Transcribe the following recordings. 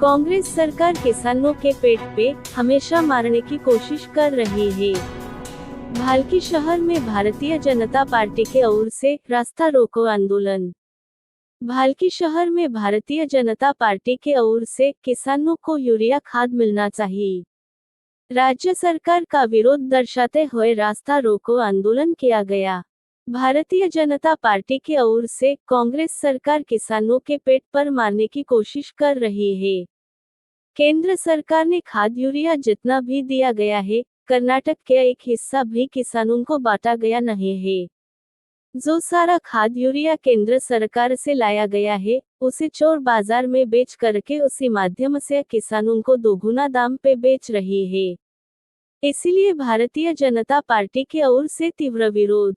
कांग्रेस सरकार किसानों के पेट पे हमेशा मारने की कोशिश कर रही है। भालकी शहर में भारतीय जनता पार्टी के ओर से रास्ता रोको आंदोलन। भालकी शहर में भारतीय जनता पार्टी के ओर से किसानों को यूरिया खाद मिलना चाहिए। राज्य सरकार का विरोध दर्शाते हुए रास्ता रोको आंदोलन किया गया। भारतीय जनता पार्टी के ओर से कांग्रेस सरकार किसानों के पेट पर मारने की कोशिश कर रही है। केंद्र सरकार ने खाद यूरिया जितना भी दिया गया है, कर्नाटक के एक हिस्सा भी किसानों को बांटा गया नहीं है। जो सारा खाद यूरिया केंद्र सरकार से लाया गया है, उसे चोर बाजार में बेच करके उसी माध्यम से किसानों को दोगुना दाम पे बेच रही है। इसीलिए भारतीय जनता पार्टी की ओर से तीव्र विरोध।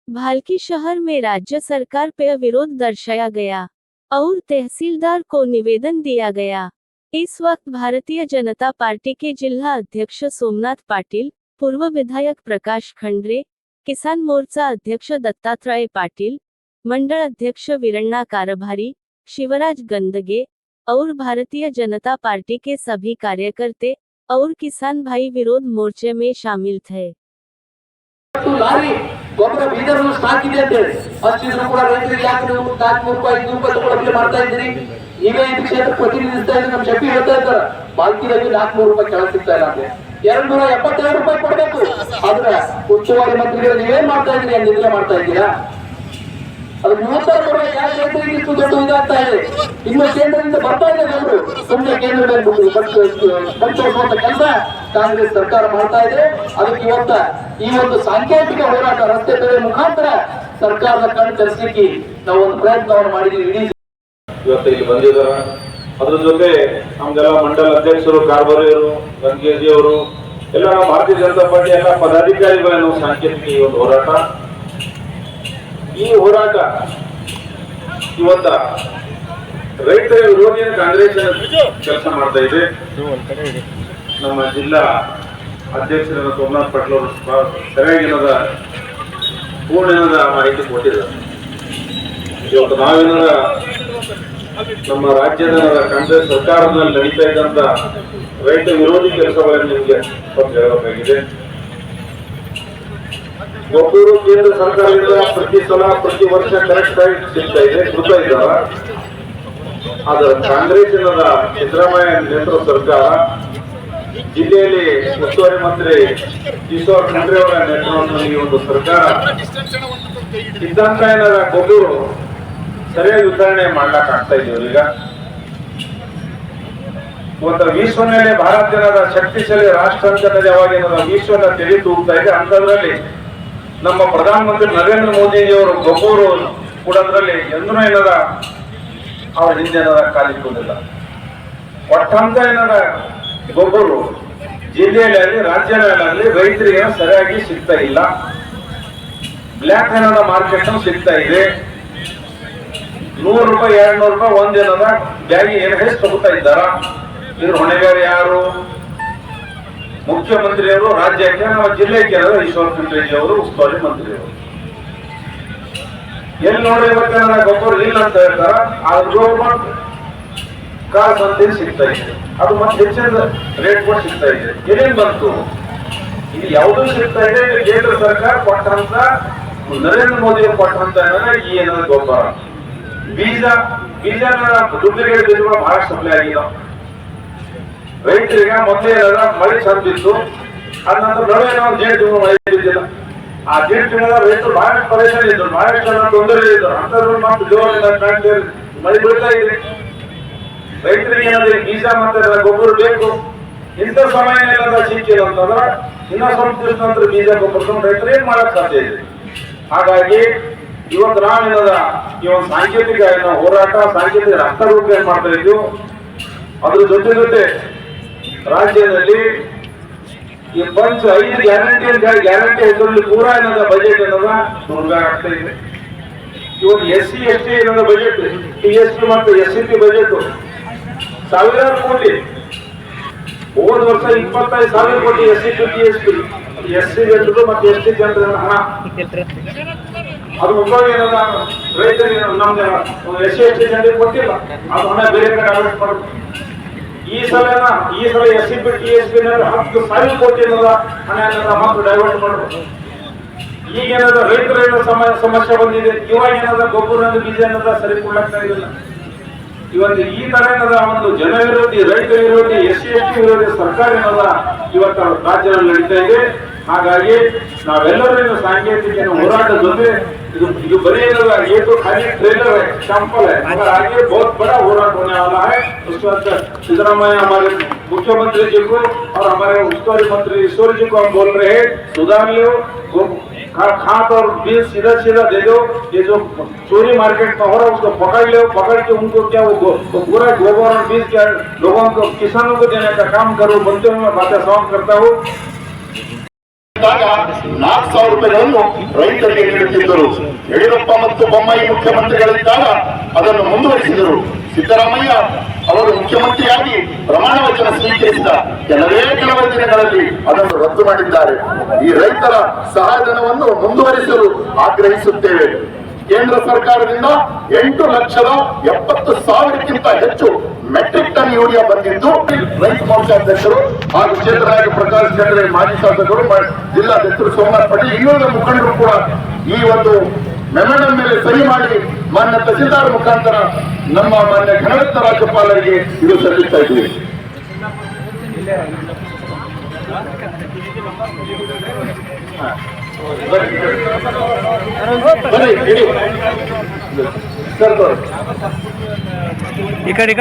भालकी शहर में राज्य सरकार पे विरोध दर्शाया गया और तहसीलदार को निवेदन दिया गया। इस वक्त भारतीय जनता पार्टी के जिला अध्यक्ष सोमनाथ पाटिल, पूर्व विधायक प्रकाश खंडरे, किसान मोर्चा अध्यक्ष दत्तात्रय पाटिल, मंडल अध्यक्ष वीरण्णा कारभारी, शिवराज गंदगे और भारतीय जनता पार्टी के सभी कार्यकर्ते और किसान भाई विरोध मोर्चे में शामिल थे। ಗೊಬ್ಬರ ಬೀದರ್ ಸ್ಟಾಕ್ ಇದೆ ಅಂತ ಹೇಳಿ ಅಷ್ಟಿದ್ರು ಕೂಡ ರೈತರಿಗೆ ಯಾಕೆ ನೀವು 400 ರೂಪಾಯಿ 500 ರೂಪಾಯಿ ತಗೊಳ್ಳೋಕೆ ಮಾಡ್ತಾ ಇದ್ದೀರಿ? ನೀವೇ ಈ ಕ್ಷೇತ್ರ ಪ್ರತಿನಿಧಿಸ್ತಾ ಇದ್ರೆ ನಮ್ಮ ಶೆಟ್ಟಿ ಹೇಳ್ತಾ ಇದ್ದಾರೆ ಬಾಲ್ಕಿಯಲ್ಲಿ 400 ರೂಪಾಯಿ ಕೆಳಗೆ ಸಿಗ್ತಾ ಇಲ್ಲ ಅಂತ 272 ರೂಪಾಯಿ ಕೊಡಬೇಕು. ಆದ್ರೆ ಉಸ್ತುವಾರಿ ಮಂತ್ರಿಗಳು ನೀವೇನ್ ಮಾಡ್ತಾ ಇದ್ದೀರಿ? ನಿದ್ರೆ ಮಾಡ್ತಾ ಇದ್ದೀರಾ? ಅದು 36 ರೂಪಾಯಿ ಯಾಕೆ ರೈತರಿಗೆ ಇಷ್ಟು ದೊಡ್ಡ ಇದಾಗ್ತಾ ಇದೆ? ಇನ್ನು ಕೇಂದ್ರದಿಂದ ಬರ್ತಾ ಇದೆ ಅವರು ಸುಮ್ಮನೆ ಕೇಂದ್ರ ಮೇಲೆ ಬಂಚೋಸುವಂತ ಕೆಲಸ ಕಾಂಗ್ರೆಸ್ ಸರ್ಕಾರ ಮಾಡ್ತಾ ಇದೆ. ಅದಕ್ಕೆ ಈ ಒಂದು ಸಾಂಕೇತಿಕ ಹೋರಾಟ ರಸ್ತೆ ತಡೆ ಮುಖಾಂತರ ಸರ್ಕಾರದ ಕಣ್ಣು ತರಿಸಲಿಕ್ಕೆ ನಾವು ಒಂದು ಪ್ರಯತ್ನವನ್ನು ಮಾಡಿದ್ದೀವಿ. ಇವತ್ತು ಇಲ್ಲಿ ಬಂದಿದ್ದಾರೆ. ಅದ್ರ ಜೊತೆ ನಮ್ದೆಲ್ಲ ಮಂಡಲ ಅಧ್ಯಕ್ಷರು, ಕಾರ್ಬಾರಿಯವರು, ಗಂಗೇಜಿ ಅವರು ಎಲ್ಲ ನಮ್ಮ ಭಾರತೀಯ ಜನತಾ ಪಾರ್ಟಿ ಎಲ್ಲ ಪದಾಧಿಕಾರಿಗಳನ್ನು ಸಾಂಕೇತಿಕ ಈ ಒಂದು ಹೋರಾಟ ಇವತ್ತ ರೈತರ ವಿರೋಧಿ ಕಾಂಗ್ರೆಸ್ ಕೆಲಸ ಮಾಡ್ತಾ ಇದೆ. ನಮ್ಮ ಜಿಲ್ಲಾ ಅಧ್ಯಕ್ಷರಾದ ಸೋಮನಾಥ್ ಪಾಟೀಲ್ ಅವರು ಸರಿಯಾಗಿ ಪೂರ್ಣ ಮಾಹಿತಿ ಕೊಟ್ಟಿದ್ದಾರೆ. ಇವತ್ತು ನಾವೇನಾದ ನಮ್ಮ ರಾಜ್ಯದ ಕಾಂಗ್ರೆಸ್ ಸರ್ಕಾರದಲ್ಲಿ ನಡೀತಾ ಇದ್ದಂತ ರೈತ ವಿರೋಧಿ ಕೆಲಸಗಳನ್ನು ನಿಮಗೆ ಹೇಳಬೇಕಾಗಿದೆ. ಒಬ್ಬರು ಕೇಂದ್ರ ಸರ್ಕಾರದಿಂದ ಪ್ರತಿ ವರ್ಷ ಕರೆಕ್ಟ್ ಆಗಿ ಸಿಗ್ತಾ ಇದೆ, ಕೃತ ಇದ್ದಾರ. ಆದ್ರೆ ಕಾಂಗ್ರೆಸ್ಸಿನ ಸಿದ್ದರಾಮಯ್ಯ ನೇತೃತ್ವ ಸರ್ಕಾರ ಜಿಲ್ಲೆಯಲ್ಲಿ ಉಸ್ತುವಾರಿ ಮಂತ್ರಿ ಕಿಶೋರ್ ಖಂಡ್ರೆ ಅವರ ನೇತೃತ್ವದಲ್ಲಿ ಒಂದು ಸರ್ಕಾರ ಇದ್ದಂತ ಏನಾರ ಒಬ್ಬರು ಸರಿಯಾಗಿ ವಿತರಣೆ ಮಾಡ್ಲಾಕ್ ಆಗ್ತಾ ಇದೀವಿ. ಈಗ ಒಂದು ವಿಶ್ವನಲ್ಲಿ ಭಾರತ ಜನರ ಶಕ್ತಿಶಾಲಿ ರಾಷ್ಟ್ರ ಅಂತ ಯಾವಾಗ ವಿಶ್ವನ ತೆರೆ ತೂಗ್ತಾ ಇದೆ. ಅಂತದ್ರಲ್ಲಿ ನಮ್ಮ ಪ್ರಧಾನಮಂತ್ರಿ ನರೇಂದ್ರ ಮೋದಿಜಿಯವರು ಗೊಬ್ಬರು ಕೂಡ ಅದರಲ್ಲಿ ಎಂದೂ ಏನಾರ ಅವ್ರ ಹಿಂದೆ ಏನಾರ ಕಾಲಿಕ್ಕುವುದಿಲ್ಲ. ಒಟ್ಟಂತ ಏನಾರ ಗೊಬ್ಬರು ಜಿಲ್ಲೆಯಲ್ಲಿ ರಾಜ್ಯಗಳಲ್ಲಿ ರೈತರಿಗೆ ಸರಿಯಾಗಿ ಸಿಗ್ತಾ ಇಲ್ಲ. ಬ್ಲ್ಯಾಕ್ ಏನಾದ ಮಾರ್ಕೆಟ್ ಸಿಗ್ತಾ ಇದೆ. 100 ರೂಪಾಯಿ 200 ರೂಪಾಯಿ ಒಂದೇನದ ಬ್ಯಾಗಿ ಎಷ್ಟು ತಗೋತಾ ಇದ್ದಾರ. ಇದ್ರ ಹೊಣೆಗಾರ ಯಾರು? ಮುಖ್ಯಮಂತ್ರಿಯವರು, ರಾಜ್ಯಕ್ಕೆ ನಮ್ಮ ಜಿಲ್ಲೆಗೆ ಈಶ್ವರ್ ಖಂಡ್ರೆ ಅವರು ಉಸ್ತುವಾರಿ ಮಂತ್ರಿಯವರು. ಎಲ್ಲಿ ನೋಡಿರ್ಬೇಕಂದ್ರೆ ಗೊಬ್ಬರ ಇಲ್ಲ ಅಂತ ಹೇಳ್ತಾರ. ಆದ್ರೂ ಕಾರ್ ಬಂದಿ ಸಿಗ್ತಾ ಇದೆ. ಅದು ಮತ್ತೆ ಹೆಚ್ಚಿನ ರೇಟ್ ಕೂಡ ಸಿಗ್ತಾ ಇದೆ. ಏನೇನ್ ಬಂತು? ಇದು ಯಾವುದು ಸಿಗ್ತಾ ಇದೆ? ಕೇಂದ್ರ ಸರ್ಕಾರ ಕೊಟ್ಟಂತ, ನರೇಂದ್ರ ಮೋದಿ ಕೊಟ್ಟಂತ ಈ ಏನಾದ್ರು ಗೊಬ್ಬರ, ಬೀಜ ಡುಪ್ಲಿಕೇಟ್ ಬೀಜಗಳು ಬಹಳ ಸಪ್ಲೈ ಆಗಿದಾವ. ರೈತರಿಗೆ ಮೊದಲೇ ಮಳೆ ಸಂದಿತ್ತು. ಅದ ನಂತರ ನಡುವೆ ನಾವು 1.5 ತಿಂಗಳು ಮಳೆ ಬಿದ್ದಿಲ್ಲ. ಆ 1.5 ತಿಂಗಳ ರೈತರು ಬಹಳಷ್ಟು ಪರೇಶಾನಿ ಇದ್ರು, ಬಹಳಷ್ಟು ತೊಂದರೆ ಇದ್ರು. ಅಂತಂದ್ರೆ ಮತ್ತೆ ಜೋರಾಗಿ ಮಳೆ ಬೀಳ್ತಾ ಇದೆ. ರೈತರಿಗೆ ಏನಾದ್ರೆ ಬೀಜ ಮತ್ತೆ ಗೊಬ್ಬರ ಬೇಕು. ಇಂಥ ಸಮಯ ಏನಾದ್ರು ಸಿಕ್ಕಿಲ್ಲ ಅಂತಂದ್ರೆ ಇನ್ನ ಸ್ವಲ್ಪ ದಿವಸ ನಂತರ ಬೀಜ ಗೊಬ್ಬರ ರೈತರು ಏನ್ ಮಾಡಕ್ ಸಾಧ್ಯ ಇದೆ. ಹಾಗಾಗಿ ಇವತ್ತು ನಾವೇನದ ಈ ಒಂದು ಸಾಂಕೇತಿಕ ಹೋರಾಟ, ಸಾಂಕೇತಿಕ ರಾಷ್ಟ್ರರೂಪ ಏನ್ ಮಾಡ್ತಾ ಇದ್ದೀವಿ. ಅದ್ರ ಜೊತೆ ರಾಜ್ಯದಲ್ಲಿ ಈ 5 ಗ್ಯಾರಂಟಿ ಹೆಸರಲ್ಲಿ ಪೂರಾ ಏನದ ಬಜೆಟ್ ಏನದ ದುರ್ಗಾರ ಆಗ್ತಾ ಇದೆ. ಇವತ್ತು SC ST ಏನದ ಬಜೆಟ್, TSP ಮತ್ತು SCP ಬಜೆಟ್ ಸಾವಿರಾರು ಕೋಟಿ. ಹೋದ ವರ್ಷ 25,000 ಕೋಟಿ SCP TSP SC ಜನರು ಮತ್ತು ST ಜನರ ಹಣ. ಅದು ಉಪಯೋಗ ಏನದ ರೈತರಿಗೆ ನಮ್ಗೆ SC ST ಜನರಿಗೆ ಕೊಟ್ಟಿಲ್ಲ. ಅದು ಹಣ ಬೇರೆ ಕಡೆ ಆಡಳಿತ ಮಾಡಬೇಕು. ಈ ಸಲ SCB TSP 10,000 ಕೋಟಿ ಹಣ ಮತ್ತು ಡೈವರ್ಟ್ ಮಾಡಬೇಕು. ಈಗೇನಾದ ರೈತರ ಸಮಸ್ಯೆ ಬಂದಿದೆ, ಇವಾಗ ಏನಾದ ಗೊಬ್ಬರ ಬೀಜ ಏನದ ಸರಿ ಕೊಡ್ಲಾಗ್ತಾ ಇಲ್ಲ. ಇವತ್ತು ಈ ತರ ಏನದ ಒಂದು ಜನ ವಿರೋಧಿ, ರೈತ ವಿರೋಧಿ, SC ST ವಿರೋಧಿ ಸರ್ಕಾರ ಏನದ ಇವತ್ತು ರಾಜ್ಯದಲ್ಲಿ ನಡೀತಾ ಇದೆ. ಹಾಗಾಗಿ ನಾವೆಲ್ಲರೂ ಸಾಂಕೇತಿಕ ಹೋರಾಟ ಜೊತೆ ಇದು बड़े ये तो खाली ट्रेलर है, सैंपल है, मगर आगे बहुत बड़ा होराट होने वाला है. उसके बाद सिद्धरामैया हमारे मुख्यमंत्री जी को और हमारे उस्तुवारी मंत्री ईश्वर जी को हम बोल रहे हैं, सुधार लो, खाद और बीज सीधा सीधा दे दो. ये जो चोरी मार्केट में हो रहा है उसको पकड़ लो, पकड़ के उनको क्या वो पूरा गोबर और बीज क्या लोगों को, किसानों को देने का काम करो. बनते हुए मैं बातें समाप्त करता हूँ. 4,000 ರೂಪಾಯಿಗಳನ್ನು ರೈತರಿಗೆ ನೀಡುತ್ತಿದ್ದರು. ಯಡಿಯೂರಪ್ಪ ಮತ್ತು ಬೊಮ್ಮಾಯಿ ಮುಖ್ಯಮಂತ್ರಿಗಳಿದ್ದಾಗ ಅದನ್ನು ಮುಂದುವರಿಸಿದರು. ಸಿದ್ದರಾಮಯ್ಯ ಅವರು ಮುಖ್ಯಮಂತ್ರಿಯಾಗಿ ಪ್ರಮಾಣ ವಚನ ಸ್ವೀಕರಿಸಿದ ಕೆಲವೇ ದಿನಗಳಲ್ಲಿ ಅದನ್ನು ರದ್ದು ಮಾಡಿದ್ದಾರೆ. ಈ ರೈತರ ಸಹಾಯಧನವನ್ನು ಮುಂದುವರಿಸಲು ಆಗ್ರಹಿಸುತ್ತೇವೆ. ಕೇಂದ್ರ ಸರ್ಕಾರದಿಂದ 8,70,000ಕ್ಕಿಂತ ಹೆಚ್ಚು ಮೆಟ್ರಿಕ್ ಟನ್ ಯೂರಿಯಾ ಬಂದಿದ್ದು, ರೈತ ಮೋರ್ಚಾಧ್ಯಕ್ಷರು ಹಾಗೂ ಕ್ಷೇತ್ರ ನಾಯಕ ಪ್ರಕಾಶ್ ಖಂಡ್ರೆ, ಮಾಜಿ ಶಾಸಕರು, ಜಿಲ್ಲಾಧ್ಯಕ್ಷರು ಸೋಮನಾಥ್ ಪಾಟೀಲ್, ಇನ್ನುಳಿದ ಮುಖಂಡರು ಕೂಡ ಈ ಒಂದು ಮೆಮೊರಂ ಮೇಲೆ ಸಹಿ ಮಾಡಿ ಮಾನ್ಯ ತಹಸೀಲ್ದಾರ್ ಮುಖಾಂತರ ನಮ್ಮ ಮಾನ್ಯ ಘನರತ್ನ ರಾಜ್ಯಪಾಲರಿಗೆ ಇದು ಸಲ್ಲಿಸ್ತಾ ಇದ್ದೀವಿ. ಈ ಕಡೆ